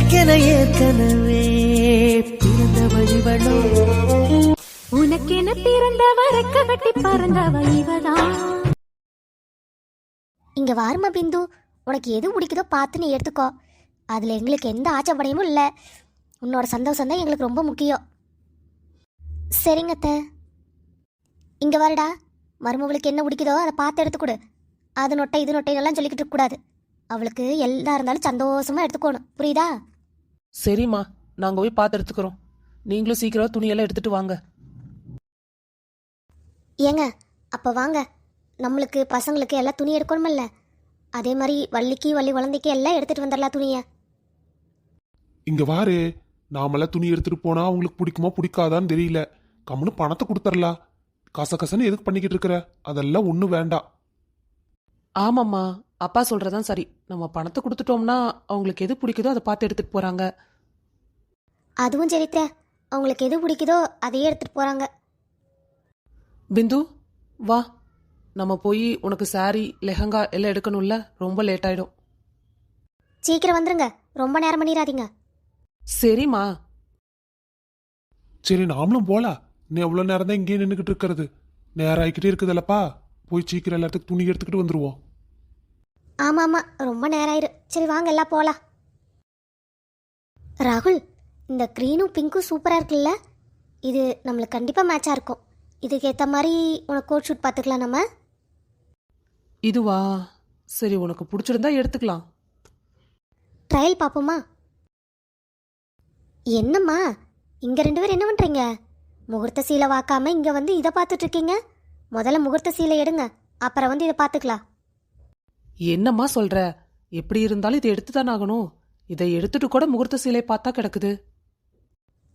எனக்கென ஏற்கனவே பிறந்த வழிவளோ உனக்கென பிறந்தவ ரெக்க கட்டி பறந்தவ இவதான். இங்க வாருமா பிந்து, உனக்கு எது பிடிக்குதோ பார்த்து நீ எடுத்துக்கோ. அதுல எங்களுக்கு எந்த ஆச்சப்படையும் இல்லை. உன்னோட சந்தோஷம் தான் எங்களுக்கு ரொம்ப முக்கியம். சரிங்க அத்தை. இங்க வருடா, மருமவளுக்கு என்ன பிடிக்குதோ அதை பார்த்து எடுத்துக்கொடு. அது நொட்டை இது நொட்டைன்னெல்லாம் சொல்லிக்கிட்டு இருக்கக்கூடாது. அவளுக்கு எல்லா இருந்தாலும் சந்தோஷமா எடுத்துக்கணும், புரியுதா? சரிம்மா, நாங்கள் போய் பார்த்து எடுத்துக்கிறோம். நீங்களும் சீக்கிரம் துணியெல்லாம் எடுத்துட்டு வாங்க. ஏங்க அப்போ வாங்க, நம்மளுக்கு பசங்களுக்கு எல்லாம் துணி எடுக்கணுமில்ல, அதே மாதிரி வள்ளிக்கு வள்ளி குழந்தைக்கு எல்லாம் எடுத்துட்டு வந்துடலாம் துணியை. இங்க வாரு, நாமெல்லாம் துணி எடுத்துட்டு போனா அவங்களுக்கு பிடிக்குமா பிடிக்காதான்னு தெரியல. கம்முன்னு பணத்தை கொடுத்துடலாம். கசகசன்னு எதுக்கு பண்ணிக்கிட்டு இருக்கிற? அதெல்லாம் ஒன்றும் வேண்டாம். ஆமாம்மா, அப்பா சொல்கிறதான் சரி. நம்ம பணத்தை கொடுத்துட்டோம்னா அவங்களுக்கு எது பிடிக்குதோ அதை பார்த்து எடுத்துகிட்டு போகிறாங்க. அதுவும் சரித்த, அவங்களுக்கு எது பிடிக்குதோ அதையே எடுத்துட்டு போறாங்க. பிந்து வா, நம்ம போய் உனக்கு சாரி லெஹங்கா எல்லாம் எடுக்கணும்ல, ரொம்ப லேட் ஆகிடும். சீக்கிரம் வந்துருங்க, ரொம்ப நேரம் பண்ணிடாதீங்க. சரிம்மா. சரி நாமளும் போலாம். நீ எவ்வளோ நேரம் தான் இங்கேயே நின்றுக்கிட்டு இருக்கிறது? நேரம் ஆகிக்கிட்டே இருக்குதுல்லப்பா, போய் சீக்கிரம் எல்லாத்துக்கும் துணி எடுத்துக்கிட்டு வந்துருவோம். ஆமாம் ஆமாம், ரொம்ப நேரம் ஆயிரு. சரி வாங்க எல்லாம் போகலாம். ராகுல், இந்த க்ரீனும் பிங்க்கும் சூப்பராக இருக்குல்ல? இது நம்மளுக்கு கண்டிப்பாக மேட்சாக இருக்கும். இதுக்கு ஏற்ற மாதிரி உனக்கு கோட் ஷூட் பார்த்துக்கலாம் நம்ம. இதுவா? சரி, உனக்கு பிடிச்சிருந்தா எடுத்துக்கலாம். ட்ரையல் பார்ப்போமா? என்னம்மா இங்கே 2 பேர் என்ன பண்ணுறீங்க? முகூர்த்த சீலை வாக்காமல் இங்கே வந்து இதை பார்த்துட்ருக்கீங்க. முதல்ல முகூர்த்த சீலை எடுங்க, அப்புறம் வந்து இதை பார்த்துக்கலாம். என்னம்மா சொல்கிற? எப்படி இருந்தாலும் இதை எடுத்து தானே ஆகணும். இதை எடுத்துட்டு கூட முகூர்த்த சீலை பார்த்தா கிடக்குது.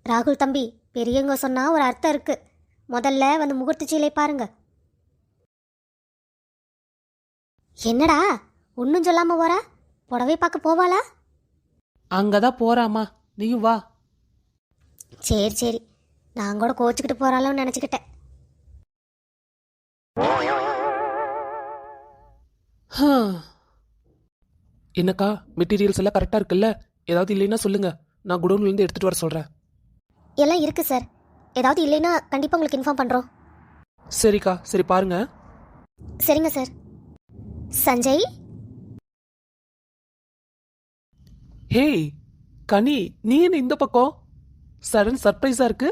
ராகுல் தம்பி, பெரியவங்க சொன்னால் ஒரு அர்த்தம் இருக்குது. முதல்ல வந்து முகூர்த்த சீலை பாருங்க. என்னடா ஒன்றும் சொல்லாமல் போறா? புடவை பார்க்க போவாளா? அங்கதான் போறாமா, நீயும் வா. சரி சரி, நான் கூட கோச்சிக்கிட்டு போறாளோன்னு நினச்சிக்கிட்டேன். என்னக்கா, மெட்டீரியல்ஸ் எல்லாம் கரெக்டாக இருக்குல்ல? ஏதாவது இல்லைன்னா சொல்லுங்க, நான் குடோன்லேருந்து எடுத்துகிட்டு வர சொல்கிறேன். எல்லாம் இருக்குது சார். ஏதாவது இல்லைன்னா கண்டிப்பாக உங்களுக்கு இன்ஃபார்ம் பண்ணுறோம். சரிக்கா, சரி பாருங்க. சரிங்க சார். சஞ்சய். ஹேய் கனி, நீ என்ன இந்த பக்கம்? சடன் சர்ப்ரைஸாக இருக்கு.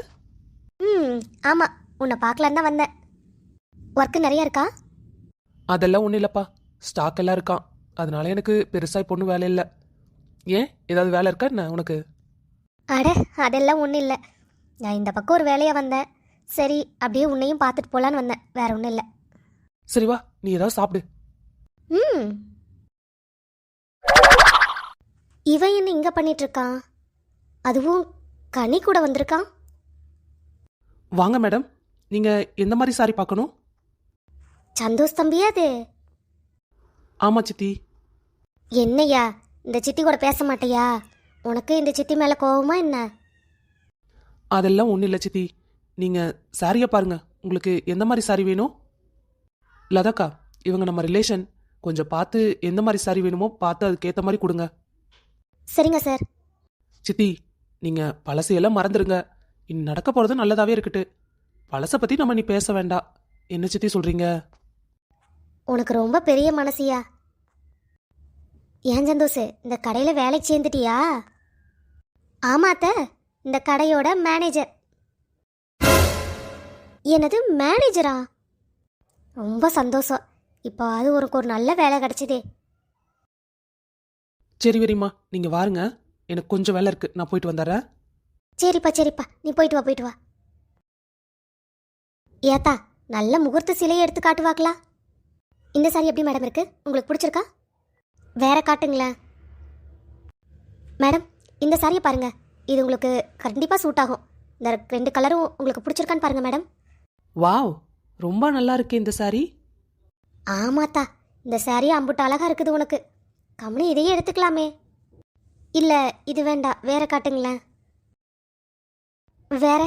ஆமாம், உன்னை பார்க்கலான்னு தான் வந்தேன். ஒர்க்கு நிறையா இருக்கா? அதெல்லாம் ஒன்றும் இல்லைப்பா, ஸ்டாக் எல்லாம் இருக்கான். அதனால எனக்கு பெருசாக இப்போ ஒன்றும் வேலை இல்லை. ஏன், ஏதாவது வேலை இருக்கா என்ன உனக்கு? அட அதெல்லாம் ஒன்றும் இல்லை. நான் இந்த பக்கம் ஒரு வேலையாக வந்தேன். சரி அப்படியே உன்னையும் பார்த்துட்டு போகலான்னு வந்தேன், வேற ஒன்றும் இல்லை. சரி வா, நீ ஏதாவது சாப்பிடு. இவன் என்ன இங்கே பண்ணிட்டு இருக்கான்? அதுவும் கனி கூட வந்திருக்கான். வாங்க மேடம், நீங்கள் எந்த மாதிரி சாரி பார்க்கணும்? சந்தோஷ் தம்பியா அது? ஆமாம் சித்தி. என்னையா, இந்த சித்தி கூட பேச மாட்டியா? உனக்கு இந்த சித்தி மேலே கோவமா என்ன? அதெல்லாம் ஒன்றும் இல்லை சித்தி. நீங்கள் சாரியை பாருங்க, உங்களுக்கு எந்த மாதிரி சாரி வேணும்? லதாக்கா, இவங்க நம்ம ரிலேஷன். கொஞ்சம் பார்த்து எந்த மாதிரி சாரி வேணுமோ பார்த்து அதுக்கேற்ற மாதிரி கொடுங்க. சரிங்க சார். சித்தி, நீங்கள் பழசையெல்லாம் மறந்துடுங்க. இனி நடக்க போகிறது நல்லதாகவே இருக்கட்டு. பழசை பற்றி நம்ம நீ பேச வேண்டாம். என்ன சித்தி சொல்கிறீங்க? உனக்கு ரொம்ப பெரிய மனசியா? ஏன் சந்தோஷ், இந்த கடையில் வேலைக்கு சேர்ந்துட்டியா? ஆமாத்த, இந்த கடையோட மேனேஜர். என்னது மேனேஜரா? ரொம்ப சந்தோஷம். இப்போ அது உனக்கு ஒரு நல்ல வேலை கிடைச்சதே. சரி வரிம்மா, நீங்கள் வாருங்க, எனக்கு கொஞ்சம் வேலை இருக்குது, நான் போயிட்டு வந்துடுறேன். சரிப்பா சரிப்பா, நீ போயிட்டு வா போயிட்டு வா. ஏத்தா, நல்ல முகூர்த்த சிலையை எடுத்து காட்டுவாங்களா? இந்த சாரி எப்படி மேடம் இருக்கு? உங்களுக்கு பிடிச்சிருக்கா? வேற காட்டுங்களேன். மேடம், இந்த சாரியை பாருங்க, இது உங்களுக்கு கண்டிப்பாக சூட் ஆகும். இந்த 2 கலரும் உங்களுக்கு பிடிச்சிருக்கான்னு பாருங்க மேடம். வாவ், ரொம்ப நல்லா இருக்கு இந்த சாரி. ஆமாத்தா, இந்த சாரி அம்புட்டு அழகா இருக்குது உனக்கு. கம்முனு இதையே எடுத்துக்கலாமே. இல்லை இது வேண்டாம், வேற காட்டுங்களேன். வேற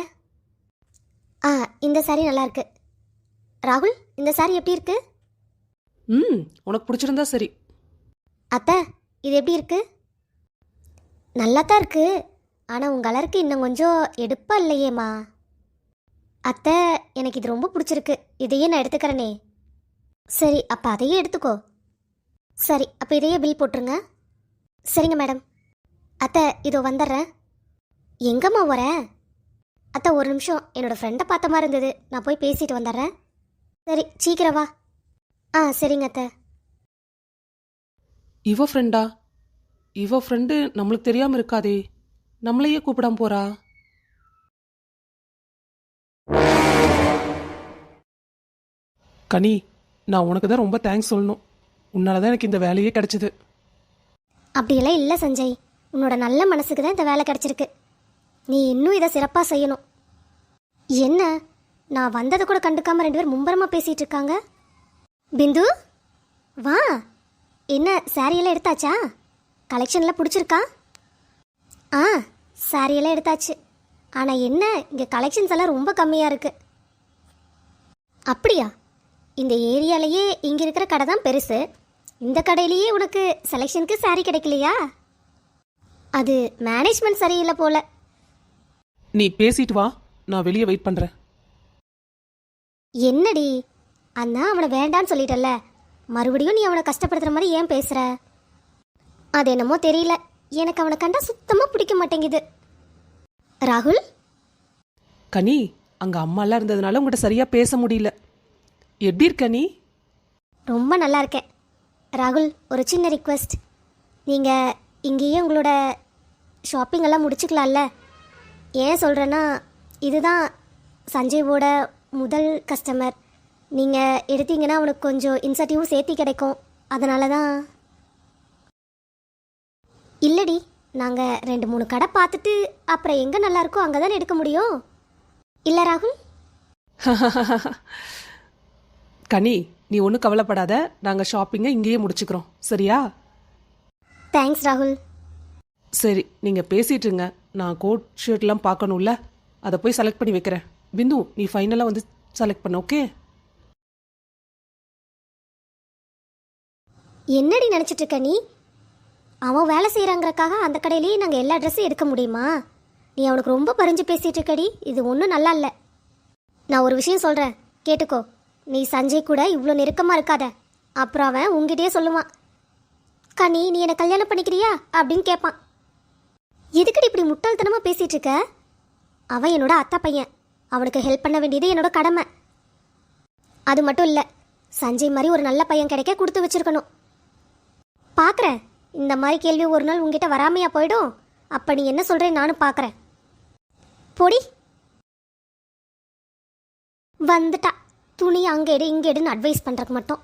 இந்த சாரி நல்லா இருக்கு. ராகுல், இந்த சாரி எப்படி இருக்கு? உனக்கு பிடிச்சிருந்தா சரி. அத்தை, இது எப்படி இருக்கு? நல்லா தான் இருக்கு. ஆனால் உங்கள் கலருக்கு இன்னும் கொஞ்சம் எடுப்பா இல்லையேம்மா. அத்தை, எனக்கு இது ரொம்ப பிடிச்சிருக்கு. இதையே நான் எடுத்துக்கிறேனே. சரி, அப்போ அதையே எடுத்துக்கோ. சரி, அப்போ இதையே பில் போட்டுருங்க. சரிங்க மேடம். அத்தை, இதோ வந்துடுறேன். எங்கம்மா வர? அத்தை, ஒரு நிமிஷம், என்னோடய ஃப்ரெண்டை பார்த்த மாதிரி இருந்தது, நான் போய் பேசிட்டு வந்துடுறேன். சரி, சீக்கிரம் வா. சரிங்க அத்தை. இவ ஃப்ரெண்டா? இவ ஃப்ரெண்டு நம்மளுக்கு தெரியாம இருக்காதே, நம்மளையே கூப்பிடாம போறா. கனி, நான் உனக்கு தான் ரொம்ப தேங்க்ஸ் சொல்லணும். உன்னால தான் எனக்கு இந்த வேலையே கிடைச்சிது. அப்படியெல்லாம் இல்லை சஞ்சய், உன்னோட நல்ல மனசுக்கு தான் இந்த வேலை கிடைச்சிருக்கு. நீ இன்னும் இதை சிறப்பாக செய்யணும். என்ன, நான் வந்ததை கூட கண்டுக்காம 2 பேர் மும்பரமாக பேசிகிட்டு இருக்காங்க. பிந்து, வா. என்ன, சாரியெல்லாம் எடுத்தாச்சா? கலெக்ஷன்லாம் பிடிச்சிருக்கா? சாரியெல்லாம் எடுத்தாச்சு. ஆனால் என்ன, இங்கே கலெக்ஷன்ஸ் எல்லாம் ரொம்ப கம்மியாக இருக்குது. அப்படியா? இந்த ஏரியாலேயே இங்கே இருக்கிற கடை தான் பெருசு. இந்த கடையிலேயே உனக்கு செலெக்ஷனுக்கு சாரி கிடைக்கலையா? அது மேனேஜ்மெண்ட் சரியில்லை போல. நீ பேசிட்டு வா, நான் வெளியே வெயிட் பண்றேன். என்னடி, அண்ணா அவனை வேண்டான்னு சொல்லிட்டல்ல, மறுபடியும் நீ அவனை கஷ்டப்படுத்துற மாதிரி ஏன் பேசுற? அது என்னமோ தெரியல, எனக்கு அவனை கண்டா சுத்தமாக பிடிக்க மாட்டேங்குது. ராகுல், கனி, அங்க அம்மாலாம் இருந்ததுனால உங்கள்கிட்ட சரியா பேச முடியல. எப்படி இருக்க நீ? ரொம்ப நல்லா இருக்கேன். ராகுல், ஒரு சின்ன ரிக்வெஸ்ட். நீங்கள் இங்கேயே உங்களோட ஷாப்பிங் எல்லாம் முடிச்சுக்கலாம்ல? ஏன் சொல்கிறேன்னா, இதுதான் சஞ்சய்வோட முதல் கஸ்டமர். நீங்கள் எடுத்தீங்கன்னா அவனுக்கு கொஞ்சம் இன்சென்டிவும் சேர்த்து கிடைக்கும். அதனால தான். இல்லடி, நாங்கள் 2-3 கடை பார்த்துட்டு அப்புறம் எங்கே நல்லா இருக்கோ அங்கே தானே எடுக்க முடியும். இல்லை ராகுல்? கனி, நீ ஒன்றும் கவலைப்படாத, நாங்கள் ஷாப்பிங்கை இங்கேயே முடிச்சுக்கிறோம், சரியா? தேங்க்ஸ் ராகுல். சரி, நீங்கள் பேசிட்டு இருங்க. நான் கோட் ஷர்ட்லாம் பார்க்கணும்ல, அதை போய் செலக்ட் பண்ணி வைக்கிறேன். பிந்து, நீ ஃபைனலாக வந்து செலக்ட் பண்ண, ஓகே? என்னடி நினச்சிட்டு இருக்க நீ? அவன் வேலை செய்கிறாங்கிறக்காக அந்த கடையிலேயே நாங்கள் எல்லா ட்ரெஸ்ஸும் எடுக்க முடியுமா? நீ அவனுக்கு ரொம்ப பறிஞ்சு பேசிகிட்டு இருக்கடி. இது ஒன்றும் நல்லா இல்லை. நான் ஒரு விஷயம் சொல்கிறேன், கேட்டுக்கோ. நீ சஞ்சய் கூட இவ்வளோ நெருக்கமாக இருக்காத. அப்புறம் அவன் உங்ககிட்டயே சொல்லுவான், கனி நீ என்னை கல்யாணம் பண்ணிக்கிறியா அப்படின்னு கேட்பான். எதுக்கடி இப்படி முட்டாள்தனமாக பேசிகிட்டு இருக்க? அவன் என்னோட அத்தா பையன். அவனுக்கு ஹெல்ப் பண்ண வேண்டியது என்னோட கடமை. அது மட்டும் இல்லை, சஞ்சய் மாதிரி ஒரு நல்ல பையன் கிடைக்க கொடுத்து வச்சிருக்கணும். பார்க்குறேன், இந்த மாதிரி கேள்வி ஒரு நாள் உங்ககிட்ட வராமையா போயிடும். அப்போ நீ என்ன சொல்கிறேன்னு நானும் பார்க்குறேன். பொடி வந்துட்டா. துணி அங்கே எடு இங்கே எடுன்னு அட்வைஸ் பண்ணுறக்கு மட்டும்.